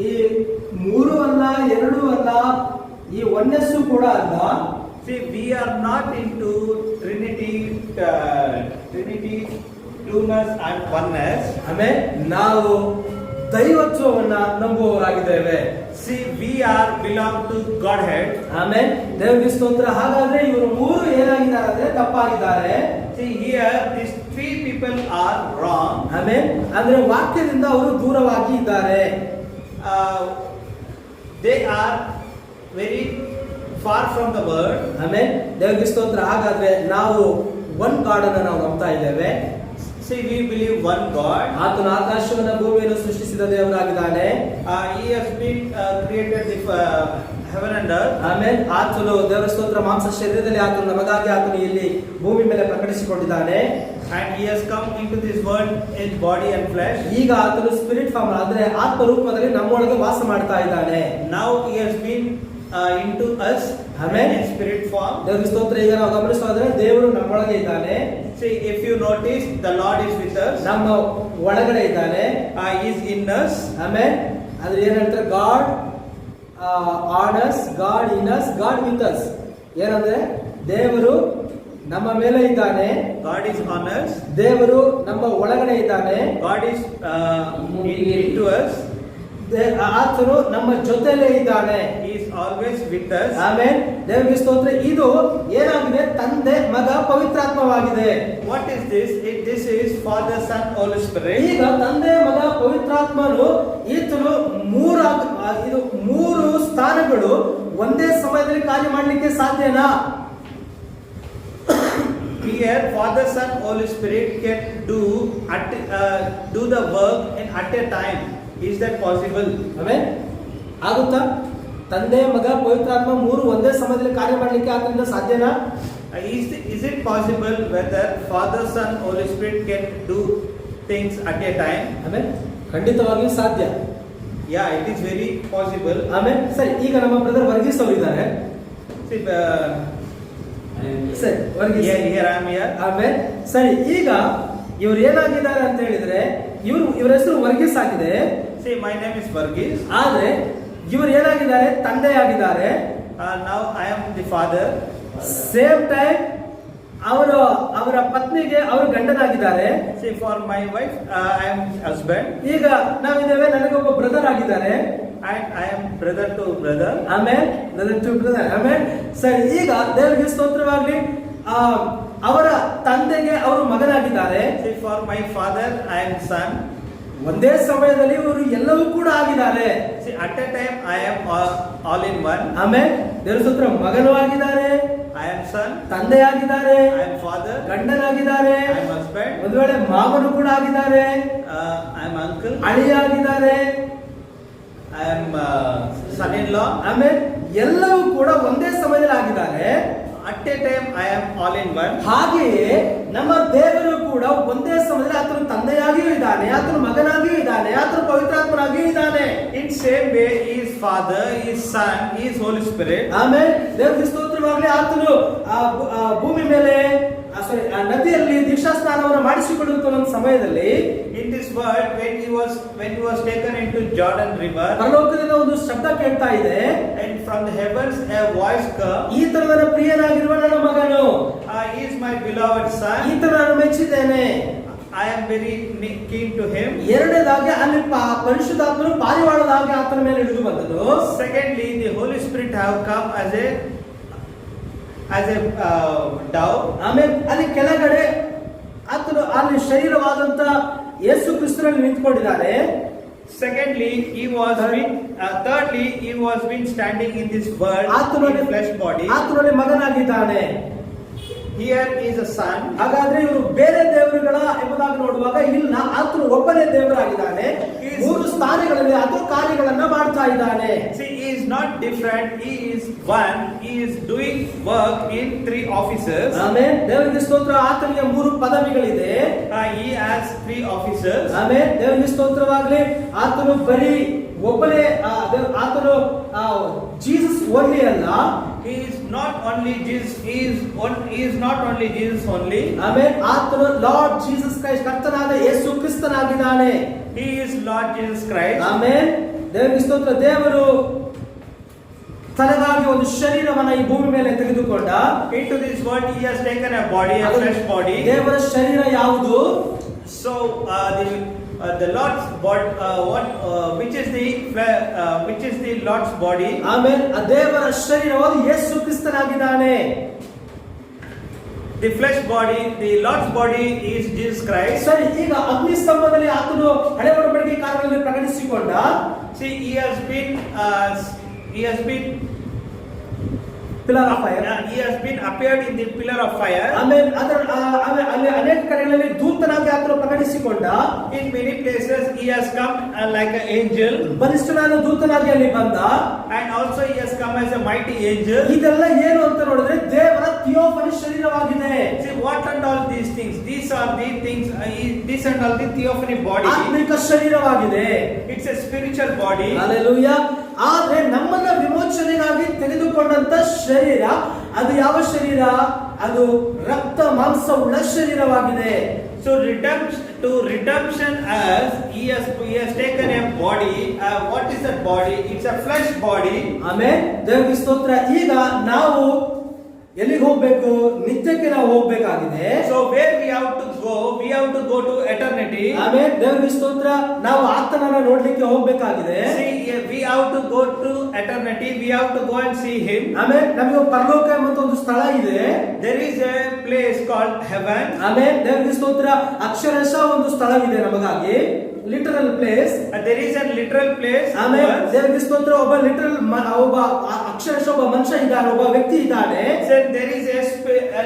ಈ ಮೂರು ಅಲ್ಲ, ಎರಡು ಅಲ್ಲ, ಈ ಒನ್ನೆಸ್ ಕೂಡ ಅಲ್ಲ. See, we are not into Trinity, two-ness and oneness. ಆಮೇಲೆ ನಾವು ದೈವತ್ವವನ್ನ ನಂಬುವವರಾಗಿದ್ದೇವೆ. See, we are belong to Godhead. ಆಮೇಲೆ ದೇವರಿಗೆ ಸ್ತೋತ್ರ. ಹಾಗಾದ್ರೆ ಇವರು ಮೂರು ಏನಾಗಿದ್ದಾರೆ ಅಂದ್ರೆ ತಪ್ಪಾಗಿದ್ದಾರೆ. See here, these three people are wrong. ಆಮೇಲೆ ಅಂದ್ರೆ ವಾಕ್ಯದಿಂದ ಅವರು ದೂರವಾಗಿ ಇದ್ದಾರೆ. They are very far from the word. ಆಮೇಲೆ ದೇವರಿಗೆ ಸ್ತೋತ್ರ. ಹಾಗಾದ್ರೆ ನಾವು ಒನ್ ಗಾಡ್ ಅನ್ನು ನಾವು ನಂಬ್ತಾ ಇದ್ದೇವೆ. See, we believe one God. ಆತನು ಆಕಾಶವನ್ನು ಭೂಮಿಯನ್ನು ಸೃಷ್ಟಿಸಿದ ದೇವರಾಗಿದ್ದಾನೆ. He has been created the heaven and earth. ಆಮೇಲೆ ಆತನು ದೇವರ ಸ್ತೋತ್ರ ಮಾಂಸ ಶರೀರದಲ್ಲಿ ಆತನು ನಮಗಾಗಿ ಆತನು ಇಲ್ಲಿ ಭೂಮಿ ಮೇಲೆ ಪ್ರಕಟಿಸಿಕೊಂಡಿದ್ದಾನೆ. And he has come into this world in body and flesh. ಈಗ ಆತನು ಸ್ಪಿರಿಟ್ ಫಾರ್ಮ್ ಅಂದ್ರೆ ಆತ್ಮ ರೂಪದಲ್ಲಿ ನಮ್ಮೊಳಗೆ ವಾಸ ಮಾಡ್ತಾ ಇದ್ದಾನೆ. Now he has been into us. Amen. In spirit form. ದೇವರ ಸ್ತೋತ್ರ. ಈಗ ನಾವು ಗಮನಿಸೋದ್ರೆ ದೇವರು ನಮ್ಮೊಳಗೆ ಇದ್ದಾನೆ. See, if you notice, the Lord is with us. ನಮ್ಮ ಒಳಗಡೆ ಇದ್ದಾನೆ. He is in us. ಆಮೇಲೆ ಅಂದ್ರೆ ಏನ್ ಹೇಳ್ತಾರೆ, god on us, god in us, god with us. ಏನಂದ್ರೆ ದೇವರು ನಮ್ಮ ಮೇಲೆ ಇದ್ದಾನೆ, God is on us. ದೇವರು ನಮ್ಮ ಒಳಗಡೆ ಇದ್ದಾನೆ, God is into us. ಆತನು ನಮ್ಮ ಜೊತೆಲೇ ಇದ್ದಾನೆ. He is always with us. ಆಮೇಲೆ ದೇವರಿಗೆ ಸ್ತೋತ್ರ. ಇದು ಏನಾಗಿದೆ, ತಂದೆ ಮಗ ಪವಿತ್ರಾತ್ಮವಾಗಿದೆ. What is this? This is Father, Son, Holy Spirit. ಈಗ ತಂದೆ ಮಗ ಪವಿತ್ರಾತ್ಮನು ಈತನು ಮೂರು ಸ್ಥಾನಗಳು ಒಂದೇ ಸಮಯದಲ್ಲಿ ಕಾರ್ಯ ಮಾಡಲಿಕ್ಕೆ ಸಾಧ್ಯನಾ? Here, Father, Son, Holy Spirit can do the work at a time. Is that possible? Amen. ಆಗುತ್ತಾ? ತಂದೆ, ಮಗ, ಪವಿತ್ರಾತ್ಮ ಮೂರು ಒಂದೇ ಸಮಯದಲ್ಲಿ ಕಾರ್ಯ ಮಾಡಲಿಕ್ಕೆ ಆತನಿಂದ ಸಾಧ್ಯನಾ? Is it possible whether Father, Son, Holy Spirit can do things at a time? Amen. ಖಂಡಿತವಾಗಿಯೂ ಸಾಧ್ಯ. Yeah, it is very possible. Amen. ಸರಿ, ಈಗ ನಮ್ಮ ಬ್ರದರ್ ವರ್ಗೀಸ್ ಅವರು ಇದ್ದಾರೆ. See, ಸರಿ, Varghese. here I am here. Amen. ಸರಿ, ಈಗ ಇವ್ರು ಏನಾಗಿದ್ದಾರೆ ಅಂತ ಹೇಳಿದ್ರೆ ಇವ್ರ ಹೆಸರು ವರ್ಗೀಸ್ ಆಗಿದೆ. See, my name is Varghese. ಆದ್ರೆ ಇವರು ಏನಾಗಿದ್ದಾರೆ? ತಂದೆಯಾಗಿದ್ದಾರೆ. Now I am the father. Same time ಅವರ ಪತ್ನಿಗೆ ಅವರು ಗಂಡನಾಗಿದ್ದಾರೆ. See, for my wife, I am husband. ಈಗ ನಾವಿದ್ದೇವೆ, ನನಗೊಬ್ಬ ಬ್ರದರ್ ಆಗಿದ್ದಾರೆ. And I am brother to brother. ಆಮೇಲೆ ಬ್ರದರ್ ಟು ಬ್ರದರ್. ಆಮೇಲೆ ಸರಿ, ಈಗ ದೇವರಿಗೆ ಸ್ತೋತ್ರವಾಗಲಿ. ಅವರ ತಂದೆಗೆ ಅವರು ಮಗನಾಗಿದ್ದಾರೆ. See, for my father, I am son. ಒಂದೇ ಸಮಯದಲ್ಲಿ ಇವರು ಎಲ್ಲವೂ ಕೂಡ ಆಗಿದ್ದಾರೆ. See, at a time, I am all in one. ಆಮೇಲೆ ದೇವರ ಸ್ತೋತ್ರ, ಮಗನೂ ಆಗಿದ್ದಾರೆ, I am son. ತಂದೆಯಾಗಿದ್ದಾರೆ, I am father. ಗಂಡನಾಗಿದ್ದಾರೆ, I am husband. ಒಂದು ವೇಳೆ ಮಾವನು ಕೂಡ ಆಗಿದ್ದಾರೆ, I am uncle. ಅಳಿಯಾಗಿದ್ದಾರೆ, I am son-in-law. ಆಮೇಲೆ ಎಲ್ಲವೂ ಕೂಡ ಒಂದೇ ಸಮಯದಲ್ಲಿ ಆಗಿದ್ದಾರೆ. At a time, I am all in one. ಹಾಗೆಯೇ ನಮ್ಮ ದೇವರು ಕೂಡ ಒಂದೇ ಸಮಯದಲ್ಲಿ ಆತನು ತಂದೆಯಾಗಿಯೂ ಇದ್ದಾನೆ, ಆತನು ಮಗನಾಗಿಯೂ ಇದ್ದಾನೆ, ಆತನು ಪವಿತ್ರಾತ್ಮನಾಗಿಯೂ ಇದ್ದಾನೆ. In same way, He is Father, He is Son, He is Holy Spirit. ಆಮೇಲೆ ದೇವರಿಗೆ ಸ್ತೋತ್ರವಾಗಲಿ. ಆತನು ಭೂಮಿ ಮೇಲೆ ನದಿಯಲ್ಲಿ ದೀಕ್ಷಾ ಸ್ನಾನವನ್ನು ಮಾಡಿಸಿಕೊಳ್ಳುವಂತ ಒಂದು ಸಮಯದಲ್ಲಿ In this world, when he was taken into Jordan River, ಪರಲೋಕದಿಂದ ಒಂದು ಶಬ್ದ ಕೇಳ್ತಾ ಇದೆ, and from the heavens a voice come. ಈತನು ನನ್ನ ಪ್ರಿಯನಾಗಿರುವ ನನ್ನ ಮಗನು, He is my beloved son. ಈತನು ನಾನು ಮೆಚ್ಚಿದ್ದೇನೆ. I am very keen to him. ಎರಡನೇದಾಗಿ ಅಲ್ಲಿ ಪರಿಶುದ್ಧಾತ್ಮನು ಪಾರಿವಾಳದಾಗಿ ಆತನ ಮೇಲೆ ಇಳಿದು ಬಂದನು. Secondly, the Holy Spirit have come as a dove. ಆಮೇಲೆ ಅಲ್ಲಿ ಕೆಳಗಡೆ ಆತನು ಅಲ್ಲಿ ಶರೀರವಾದಂತ ಯೇಸು ಕ್ರಿಸ್ತನಲ್ಲಿ ನಿಂತ್ಕೊಂಡಿದ್ದಾರೆ. Secondly, thirdly, he was been standing in this world in flesh body. ಆತನಲ್ಲಿ ಮಗನಾಗಿದ್ದಾನೆ. Here is a son. ಹಾಗಾದ್ರೆ ಇವರು ಬೇರೆ ದೇವರುಗಳ ಎಂಬುದಾಗಿ ನೋಡುವಾಗ ಇಲ್ಲ, ಆತನು ಒಬ್ಬನೇ ದೇವರಾಗಿದ್ದಾನೆ. ಮೂರು ಸ್ಥಾನಗಳಲ್ಲಿ ಆತನು ಕಾರ್ಯಗಳನ್ನ ಮಾಡ್ತಾ ಇದ್ದಾನೆ. See, he is not different. He is one. He is doing work in three offices. Amen. ದೇವರಿಗೆ ಸ್ತೋತ್ರ. ಆತನಿಗೆ ಮೂರು ಪದವಿಗಳಿದೆ. He has three offices. Amen. ದೇವರಿಗೆ ಸ್ತೋತ್ರವಾಗಲಿ. ಆತನು ಬರೀ ಒಬ್ಬನೇ, ಆತನು ಜೀಸಸ್ ಓನ್ಲಿ ಅಲ್ಲ. He is not only Jesus. He is not only Jesus only. Amen. ಆತನು ಲಾರ್ಡ್ ಜೀಸಸ್ ಕ್ರೈಸ್ಟ್, ಕರ್ತನಾದ ಯೇಸು ಕ್ರಿಸ್ತನಾಗಿದ್ದಾನೆ. He is Lord Jesus Christ. Amen. ದೇವರಿಗೆ ಸ್ತೋತ್ರ. ದೇವರು ತನಗಾಗಿ ಒಂದು ಶರೀರವನ್ನ ಈ ಭೂಮಿ ಮೇಲೆ ತೆಗೆದುಕೊಂಡ. Into this world he has taken a body, a flesh body. ದೇವರ ಶರೀರ ಯಾವುದು? So the Lord's body, which is the Lord's body? Amen. ದೇವರ ಶರೀರವಾದ ಯೇಸು ಕ್ರಿಸ್ತನಾಗಿದ್ದಾನೆ. The flesh body, the Lord's body is Jesus Christ. ಸರಿ, ಈಗ ಅಗ್ನಿ ಸ್ತಂಭದಲ್ಲಿ ಆತನು ಹಳೆ ಒಡಂಬಡಿಕೆ ಕಾಲದಲ್ಲಿ ಪ್ರಕಟಿಸಿಕೊಂಡ. See, he has been pillar of fire. He has been appeared in the pillar of fire. ಆಮೇಲೆ ಅಲ್ಲಿ ಅನೇಕ ಕಡೆಗಳಲ್ಲಿ ದೂತನಾಗಿ ಆತನು ಪ್ರಕಟಿಸಿಕೊಂಡ. In many places he has come like an angel. ಬಲಿಷ್ಠನಾದ ದೂತನಾಗಿ ಅಲ್ಲಿ ಬಂದ. And also he has come as a mighty angel. ಇದೆಲ್ಲ ಏನು ಅಂತ ನೋಡಿದ್ರೆ ದೇವರ ಥಿಯೋಫನಿ ಶರೀರವಾಗಿದೆ. See, what and all these things? These are the things. These and all the theophany body. ಆತ್ಮಿಕ ಶರೀರವಾಗಿದೆ. It's a spiritual body. Hallelujah. ಆದ್ರೆ ನಮ್ಮನ್ನ ವಿಮೋಚನೆಗಾಗಿ ತೆಗೆದುಕೊಂಡಂತ ಶರೀರ ಅದು ಯಾವ ಶರೀರ? ಅದು ರಕ್ತ ಮಾಂಸವುಳ್ಳ ಶರೀರವಾಗಿದೆ. So redemption as he has taken a body. What is that body? It's a flesh body. Amen. ದೇವರಿಗೆ ಸ್ತೋತ್ರ. ಈಗ ನಾವು ಎಲ್ಲಿಗೆ ಹೋಗ್ಬೇಕು? ನಿತ್ಯಕ್ಕೆ ನಾವು ಹೋಗ್ಬೇಕಾಗಿದೆ. So where we have to go? We have to go to eternity. ಆಮೇಲೆ ದೇವರಿಗೆ ಸ್ತೋತ್ರ, ನಾವು ಆತನನ್ನ ನೋಡ್ಲಿಕ್ಕೆ ಹೋಗ್ಬೇಕಾಗಿದೆ. See, we have to go to eternity. We have to go and see Him. ಆಮೇಲೆ ನಮಗೆ ಪರಲೋಕ ಎಂಬ ಒಂದು ಸ್ಥಳ ಇದೆ. There is a place called heaven. ಆಮೇಲೆ ದೇವರಿಗೆ ಸ್ತೋತ್ರ, ಅಕ್ಷರಶಃ ಒಂದು ಸ್ಥಳವಿದೆ ನಮಗಾಗಿ, literal place. There is a literal place. ಆಮೇಲೆ ದೇವರಿಗೆ ಸ್ತೋತ್ರ, ಒಬ್ಬ ಒಬ್ಬ ಅಕ್ಷರಶಃ ಒಬ್ಬ ಮನುಷ್ಯ ಇದ್ದಾನೆ, ಒಬ್ಬ ವ್ಯಕ್ತಿ ಇದ್ದಾನೆ. There is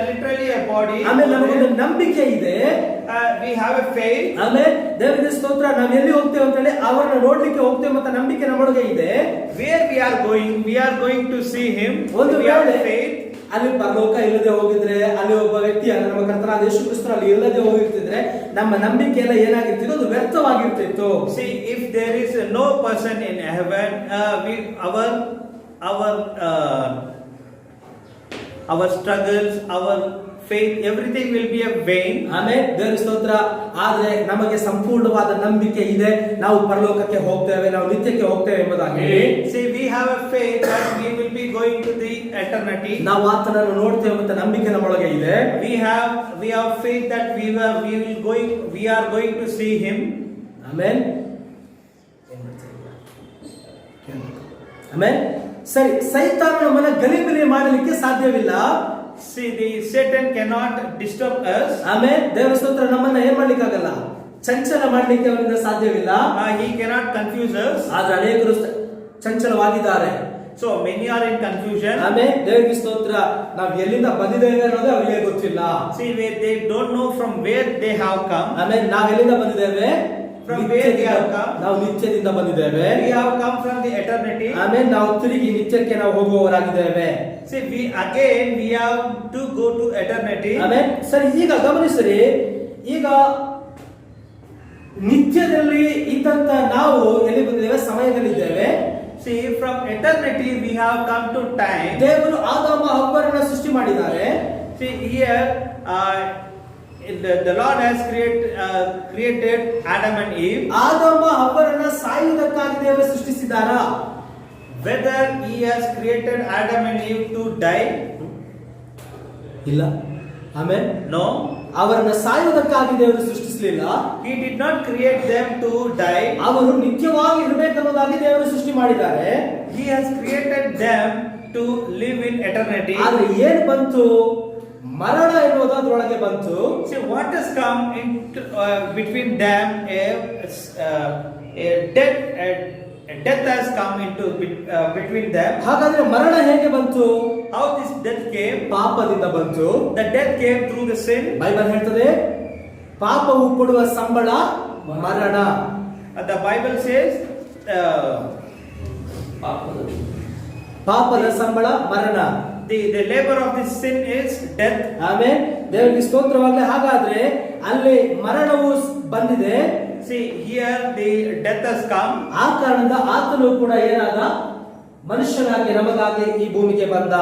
literally a body. ಆಮೇಲೆ ನಮಗೊಂದು ನಂಬಿಕೆ ಇದೆ. We have a faith. ಆಮೇಲೆ ದೇವರಿಗೆ ಸ್ತೋತ್ರ, ನಾವು ಎಲ್ಲಿ ಹೋಗ್ತೇವೆ ಅಂತ ಹೇಳಿ ಅವರನ್ನ ನೋಡ್ಲಿಕ್ಕೆ ಹೋಗ್ತೇವೆ ಮತ್ತೆ ನಂಬಿಕೆ ನಮ್ಮೊಳಗೆ ಇದೆ. Where we are going to see Him. ಒಂದು We have ವೇಳೆ faith. ಅಲ್ಲಿ ಪರಲೋಕ ಇಲ್ಲದೆ ಹೋಗಿದ್ರೆ, ಅಲ್ಲಿ ಒಬ್ಬ ವ್ಯಕ್ತಿ ನಮ್ಮ ಕರ್ತನಾದ ಯೇಸು ಕ್ರಿಸ್ತರು ಅಲ್ಲಿ ಇಲ್ಲದೆ ಹೋಗಿರ್ತಿದ್ರೆ, ನಮ್ಮ ನಂಬಿಕೆ ಎಲ್ಲ ಏನಾಗಿರ್ತಿತ್ತು? ಅದು ವ್ಯರ್ಥವಾಗಿರ್ತಿತ್ತು. See, if there is no person in heaven, our struggles, our faith, everything will be a vain. ಆಮೇಲೆ ದೇವರ ಸ್ತೋತ್ರ. ಆದ್ರೆ ನಮಗೆ ಸಂಪೂರ್ಣವಾದ ನಂಬಿಕೆ ಇದೆ, ನಾವು ಪರಲೋಕಕ್ಕೆ ಹೋಗ್ತೇವೆ, ನಾವು ನಿತ್ಯಕ್ಕೆ ಹೋಗ್ತೇವೆ ಎಂಬುದಾಗಿ. See, we have a faith that we will be going to the eternity. ನಾವು ಆತನನ್ನು ನೋಡ್ತೇವೆ ಅಂತ ನಂಬಿಕೆ ನಮ್ಮೊಳಗೆ ಇದೆ. We have faith that we are going to see Him. ಆಮೇಲೆ ಆಮೇಲೆ ಸರಿ, ಸೈತಾನ ನಮ್ಮನ್ನ ಗಲಿಬಿಲಿ ಮಾಡಲಿಕ್ಕೆ ಸಾಧ್ಯವಿಲ್ಲ. See, the Satan cannot disturb us. ಆಮೇಲೆ ದೇವರ ಸ್ತೋತ್ರ, ನಮ್ಮನ್ನ ಏನ್ ಮಾಡ್ಲಿಕ್ಕೆ ಆಗಲ್ಲ, ಚಂಚಲ ಮಾಡ್ಲಿಕ್ಕೆ ಅವರಿಂದ ಸಾಧ್ಯವಿಲ್ಲ. He cannot confuse us. ಆದ್ರೆ ಅನೇಕರು ಚಂಚಲವಾಗಿದ್ದಾರೆ. So many are in confusion. ಆಮೇಲೆ ದೇವರಿಗೆ ಸ್ತೋತ್ರ, ನಾವು ಎಲ್ಲಿಂದ ಬಂದಿದ್ದೇವೆ ಅನ್ನೋದು ಅವರಿಗೆ ಗೊತ್ತಿಲ್ಲ. See, they don't know from where they have come. ಆಮೇಲೆ ನಾವು ಎಲ್ಲಿಂದ ಬಂದಿದ್ದೇವೆ? From where we have come. ನಾವು ನಿತ್ಯದಿಂದ ಬಂದಿದ್ದೇವೆ. We have come from the eternity. ಆಮೇಲೆ ನಾವು ತಿರುಗಿ ನಿತ್ಯಕ್ಕೆ ನಾವು ಹೋಗುವವರಾಗಿದ್ದೇವೆ. See, we have to go to eternity. ಆಮೇಲೆ ಸರಿ, ಈಗ ಗಮನಿಸ್ರಿ, ಈಗ ನಿತ್ಯದಲ್ಲಿ ಇದ್ದಂತ ನಾವು ಎಲ್ಲಿ ಬಂದಿದ್ದೇವೆ? ಸಮಯದಲ್ಲಿದ್ದೇವೆ. See, from eternity we have come to time. ದೇವರು ಆದಾಮ ಹವ್ವರನ್ನ ಸೃಷ್ಟಿ ಮಾಡಿದ್ದಾರೆ. See, here the Lord has created Adam and Eve. ಆದಾಮ ಹವ್ವರನ್ನ ಸಾಯುವುದಕ್ಕಾಗಿ ದೇವರು ಸೃಷ್ಟಿಸಿದಾರಾ? Whether He has created Adam and Eve to die? ಇಲ್ಲ. ಆಮೇಲೆ No. ಅವರನ್ನ ಸಾಯುವುದಕ್ಕಾಗಿ ದೇವರು ಸೃಷ್ಟಿಸಲಿಲ್ಲ. He did not create them to die. ಅವರು ನಿತ್ಯವಾಗಿ ಇರಬೇಕನ್ನೋದಾಗಿ ದೇವರು ಸೃಷ್ಟಿ ಮಾಡಿದ್ದಾರೆ. He has created them to live in eternity. ಆದ್ರೆ ಏನ್ ಬಂತು? ಮರಣ ಎನ್ನುವುದು ಅದರೊಳಗೆ ಬಂತು. See, what has come into between them? A death has come into between them. ಹಾಗಾದ್ರೆ ಮರಣ ಹೇಗೆ ಬಂತು? How this death came? ಪಾಪದಿಂದ ಬಂತು. The death came through the sin. Bible ಹೇಳ್ತದೆ, ಪಾಪವು ಕೊಡುವ ಸಂಬಳ ಮರಣ. The Bible says ಪಾಪದ ಸಂಬಳ ಮರಣ. the labor of this sin is death. ಆಮೇಲೆ ದೇವರಿಗೆ ಸ್ತೋತ್ರವಾಗಲಿ. ಹಾಗಾದ್ರೆ ಅಲ್ಲಿ ಮರಣವು ಬಂದಿದೆ. See, here the death has come. ಆ ಕಾರಣದಿಂದ ಆತನು ಕೂಡ ಏನಾದ? ಮನುಷ್ಯನಾಗಿ ನಮಗಾಗಿ ಈ ಭೂಮಿಗೆ ಬಂದ.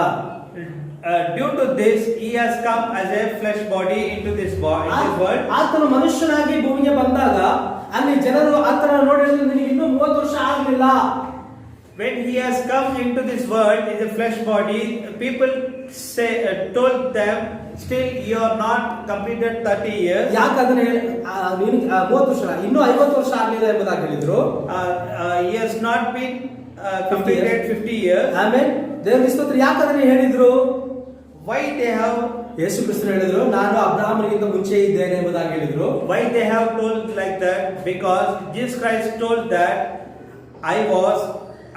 Due to this, He has come as a flesh body into this world. ಆತನು ಮನುಷ್ಯನಾಗಿ ಭೂಮಿಗೆ ಬಂದಾಗ ಅಲ್ಲಿ ಜನರು ಆತನ ನೋಡಿದ್ರೆ ನಿನಗೆ ಇನ್ನೂ 30 ವರ್ಷ ಆಗಲಿಲ್ಲ. When He has come into this world in a flesh body, people told them, still you are not completed 30 years. ಯಾಕಂದ್ರೆ ನೀನು 30 ವರ್ಷ, ಇನ್ನೂ 50 ವರ್ಷ ಆಗಲಿಲ್ಲ ಎಂಬುದಾಗಿ ಹೇಳಿದ್ರು. He has not been completed 50 years. ಆಮೇಲೆ ದೇವರ ಸ್ತೋತ್ರ, ಯಾಕಂದ್ರೆ ಹೇಳಿದ್ರು? Why they have ಯೇಸು ಕ್ರಿಸ್ತರು ಹೇಳಿದ್ರು, ನಾನು ಅಬ್ರಹಾಮನಿಗಿಂತ ಮುಂಚೆ ಇದ್ದೇನೆ ಎಂಬುದಾಗಿ ಹೇಳಿದ್ರು. Why they have told like that? Because Jesus Christ told that I was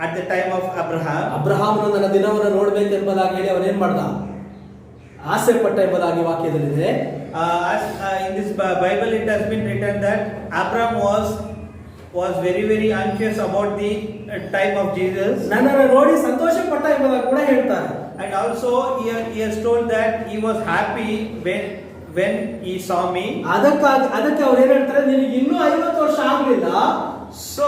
at the time of Abraham. ಅಬ್ರಹಾಮನು ನನ್ನ ದಿನವನ್ನು ನೋಡಬೇಕು ಎಂಬುದಾಗಿ ಹೇಳಿ ಅವನೇನ್ ಮಾಡ್ದ? ಆಸೆ ಪಟ್ಟ ಎಂಬುದಾಗಿ ವಾಕ್ಯದಲ್ಲಿದೆ. In this Bible it has been written that Abraham was very anxious about the time of Jesus. ನನ್ನನ್ನು ನೋಡಿ ಸಂತೋಷ ಪಟ್ಟ ಎಂಬುದಾಗಿ ಕೂಡ ಹೇಳ್ತಾರೆ. And also he has told that he was happy when he saw me. ಅದಕ್ಕೆ ಅವ್ರು ಏನ್ ಹೇಳ್ತಾರೆ? ನಿನಗೆ ಇನ್ನೂ 50 ವರ್ಷ ಆಗಲಿಲ್ಲ. So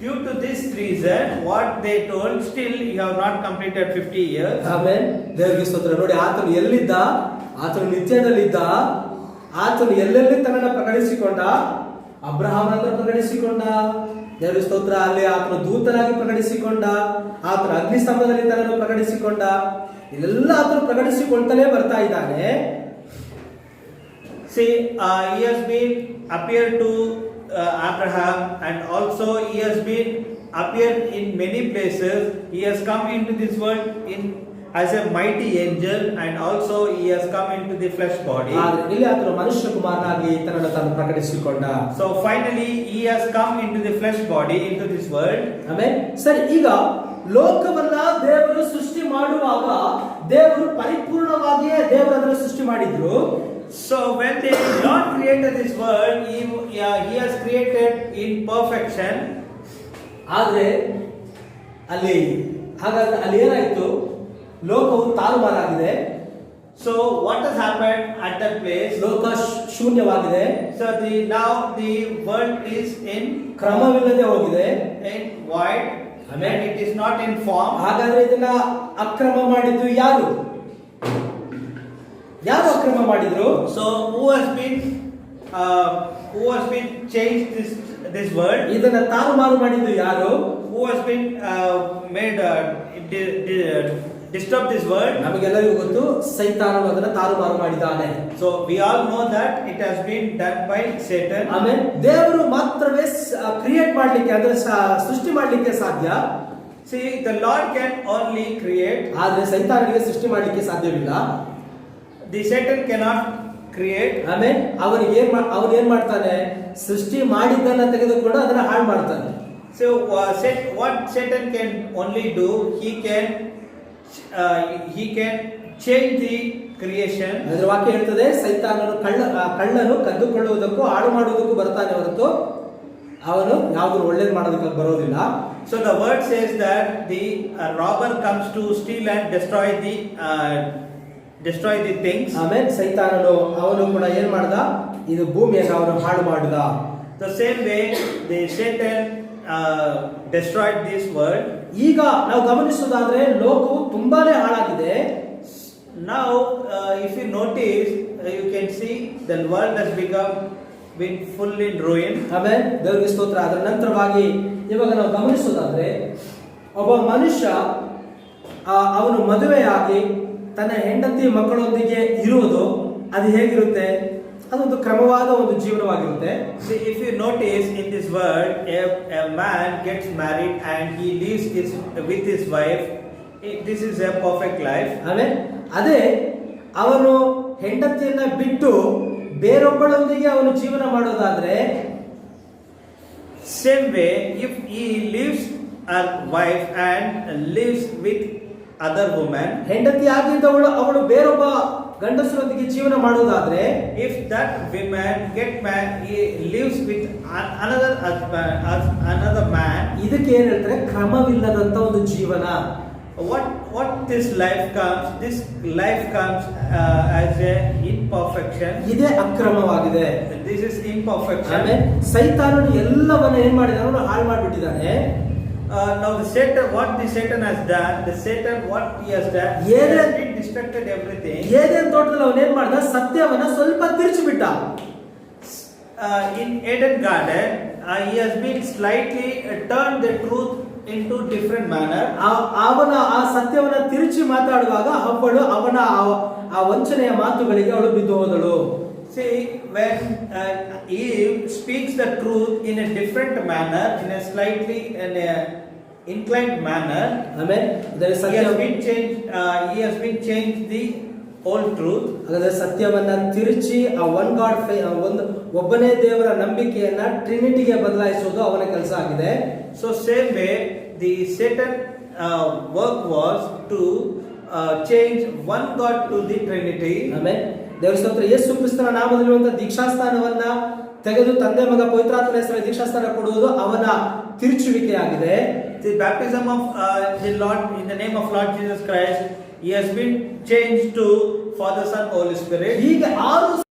due to this reason, what they told, still you have not completed 50 years. ಆಮೇಲೆ ದೇವರಿಗೆ ಸ್ತೋತ್ರ. ನೋಡಿ, ಆತನು ಎಲ್ಲಿದ್ದ? ಆತನು ನಿತ್ಯದಲ್ಲಿದ್ದ. ಆತನು ಎಲ್ಲೆಲ್ಲಿ ತನ್ನನ್ನು ಪ್ರಕಟಿಸಿಕೊಂಡ? ಅಬ್ರಹಾಮನ ಹತ್ರ ಪ್ರಕಟಿಸಿಕೊಂಡ. ದೇವರ ಸ್ತೋತ್ರ. ಅಲ್ಲಿ ಆತನು ದೂತನಾಗಿ ಪ್ರಕಟಿಸಿಕೊಂಡ. ಆತನ ಅಗ್ನಿಸ್ತಂಭದಲ್ಲಿ ತನ್ನನ್ನು ಪ್ರಕಟಿಸಿಕೊಂಡ. ಇದೆಲ್ಲ ಆತನು ಪ್ರಕಟಿಸಿಕೊಳ್ತಾನೆ ಬರ್ತಾ ಇದ್ದಾನೆ. See, he has been appeared to Abraham, and also he has been appeared in many places. He has come into this world as a mighty angel, and also he has come into the flesh body. ಆದ್ರೆ ಇಲ್ಲಿ ಆತನು ಮನುಷ್ಯ ಕುಮಾರನಾಗಿ ತನ್ನನ್ನು ತಾನು ಪ್ರಕಟಿಸಿಕೊಂಡ. So finally he has come into the flesh body into this world. Amen. ಸರಿ, ಈಗ ಲೋಕವನ್ನ ದೇವರು ಸೃಷ್ಟಿ ಮಾಡುವಾಗ ದೇವರು ಪರಿಪೂರ್ಣವಾಗಿಯೇ ದೇವರು ಅದನ್ನು ಸೃಷ್ಟಿ ಮಾಡಿದ್ರು. So when the Lord created this world, he has created in perfection. ಆದ್ರೆ ಅಲ್ಲಿ ಹಾಗಾದ್ರೆ ಅಲ್ಲಿ ಏನಾಯ್ತು? ಲೋಕವು ತಾರುಮಾರಾಗಿದೆ. So what has happened at that place? ಲೋಕ ಶೂನ್ಯವಾಗಿದೆ. So now the world is in ಕ್ರಮವಿಲ್ಲದೆ ಹೋಗಿದೆ, void, and it is not in form. ಹಾಗಾದ್ರೆ ಇದನ್ನ ಅಕ್ರಮ ಮಾಡಿದ್ದು ಯಾರು? ಯಾರು ಅಕ್ರಮ ಮಾಡಿದ್ರು? So who has been changed this world? ಇದನ್ನ ತಾರುಮಾರು ಮಾಡಿದ್ದು ಯಾರು? Who has been made disturb this world? ನಮಗೆಲ್ಲರಿಗೂ ಗೊತ್ತು, ಸೈತಾನನು ಅದನ್ನ ತಾರುಮಾರು ಮಾಡಿದ್ದಾನೆ. So we all know that it has been done by Satan. ಆಮೇಲೆ ದೇವರು ಮಾತ್ರವೇ ಕ್ರಿಯೇಟ್ ಮಾಡ್ಲಿಕ್ಕೆ, ಅಂದ್ರೆ ಸೃಷ್ಟಿ ಮಾಡ್ಲಿಕ್ಕೆ ಸಾಧ್ಯ. See, the Lord can only create. ಆದ್ರೆ ಸೈತಾನನಿಗೆ ಸೃಷ್ಟಿ ಮಾಡ್ಲಿಕ್ಕೆ ಸಾಧ್ಯವಿಲ್ಲ. The Satan cannot create. ಆಮೇಲೆ ಅವನು ಏನ್ ಮಾಡ್ತಾನೆ? ಸೃಷ್ಟಿ ಮಾಡಿದ್ದನ್ನ ತೆಗೆದುಕೊಂಡು ಅದನ್ನ ಹಾಳು ಮಾಡ್ತಾನೆ. So what Satan can only do, he can change the creation. ಅದರ ವಾಕ್ಯ ಹೇಳ್ತದೆ, ಸೈತಾನನು ಕಳ್ಳನು ಕದ್ದುಕೊಳ್ಳುವುದಕ್ಕೂ ಹಾಳು ಮಾಡುವುದಕ್ಕೂ ಬರ್ತಾನೆ ಹೊರತು ಅವನು ಯಾವುದು ಒಳ್ಳೇದು ಮಾಡೋದಕ್ಕೆ ಬರೋದಿಲ್ಲ. So the word says that the robber comes to steal and destroy the things. ಆಮೇಲೆ ಸೈತಾನನು ಅವನು ಕೂಡ ಏನ್ ಮಾಡ್ದ? ಇದು ಭೂಮಿಯನ್ನು ಅವನು ಹಾಳು ಮಾಡಿದ. The same way the Satan destroyed this world. ಈಗ ನಾವು ಗಮನಿಸೋದಾದ್ರೆ ಲೋಕವು ತುಂಬಾನೇ ಹಾಳಾಗಿದೆ. Now if you notice, you can see the world has been full in ruin. ಆಮೇಲೆ ದೇವರಿಗೆ ಸ್ತೋತ್ರ. ಅದರ ನಂತರವಾಗಿ ಇವಾಗ ನಾವು ಗಮನಿಸೋದಾದ್ರೆ ಒಬ್ಬ ಮನುಷ್ಯ ಅವನು ಮದುವೆಯಾಗಿ ತನ್ನ ಹೆಂಡತಿ ಮಕ್ಕಳೊಂದಿಗೆ ಇರುವುದು ಅದು ಹೇಗಿರುತ್ತೆ? ಅದೊಂದು ಕ್ರಮವಾದ ಒಂದು ಜೀವನವಾಗಿರುತ್ತೆ. See, if you notice in this world, a man gets married and he lives with his wife, this is a perfect life. ಆಮೇಲೆ ಅದೇ ಅವನು ಹೆಂಡತಿಯನ್ನ ಬಿಟ್ಟು ಬೇರೊಬ್ಬಳೊಂದಿಗೆ ಅವನು ಜೀವನ ಮಾಡೋದಾದ್ರೆ, same way if he leaves a wife and lives with other woman, ಹೆಂಡತಿ ಆಗಿದ್ದವಳು ಅವಳು ಬೇರೊಬ್ಬ ಗಂಡಸರೊಂದಿಗೆ ಜೀವನ ಮಾಡೋದಾದ್ರೆ, if that woman he lives with another husband, another man, ಇದಕ್ಕೆ ಏನ್ ಹೇಳ್ತಾರೆ? ಕ್ರಮವಿಲ್ಲದಂತ ಒಂದು ಜೀವನ. what this life comes as a imperfection. ಇದೇ ಅಕ್ರಮವಾಗಿದೆ. This is imperfection. ಆಮೇಲೆ ಸೈತಾನನು ಎಲ್ಲವನ್ನ ಏನ್ ಮಾಡಿದಾನೆ? ಅವನು ಹಾಳು ಮಾಡಿಬಿಟ್ಟಿದ್ದಾನೆ. Now the Satan has done, what he has done, he has been destructed everything. Eden ತೋಟದಲ್ಲಿ ಅವನು ಏನ್ ಮಾಡ್ದ? ಸತ್ಯವನ್ನ ಸ್ವಲ್ಪ ತಿರುಚಿಬಿಟ್ಟ. In Eden garden, he has been slightly turned the truth into different manner. ಅವನ ಆ ಸತ್ಯವನ್ನ ತಿರುಚಿ ಮಾತಾಡುವಾಗ ಅವಳು ಅವನ ಆ ವಂಚನೆಯ ಮಾತುಗಳಿಗೆ ಅವಳು ಬಿದ್ದು ಹೋದಳು. See, when Eve speaks the truth in a different manner, in a slightly inclined manner, ಆಮೇಲೆ he has been changed the whole truth. ಹಾಗಾದ್ರೆ ಸತ್ಯವನ್ನ ತಿರುಚಿ ಆ ಒಬ್ಬನೇ ದೇವರ ನಂಬಿಕೆಯನ್ನ ಟ್ರಿನಿಟಿಗೆ ಬದಲಾಯಿಸುವುದು ಅವನ ಕೆಲಸ ಆಗಿದೆ. So same way the Satan work was to change one God to the Trinity. ಆಮೇಲೆ ದೇವರ ಸ್ತೋತ್ರ. ಯೇಸು ಕ್ರಿಸ್ತನ ನಾಮದಲ್ಲಿರುವಂತಹ ದೀಕ್ಷಾಸ್ಥಾನವನ್ನ ತೆಗೆದು ತಂದೆ ಮಗ ಪವಿತ್ರಾತ್ಮನ ಹೆಸರಲ್ಲಿ ದೀಕ್ಷಾಸ್ಥಾನ ಕೊಡುವುದು ಅವನ ತಿರುಚುವಿಕೆಯಾಗಿದೆ. The baptism of the Lord in the name of Lord Jesus Christ, he has been changed to Father, Son, Holy Spirit. ಹೀಗೆ 6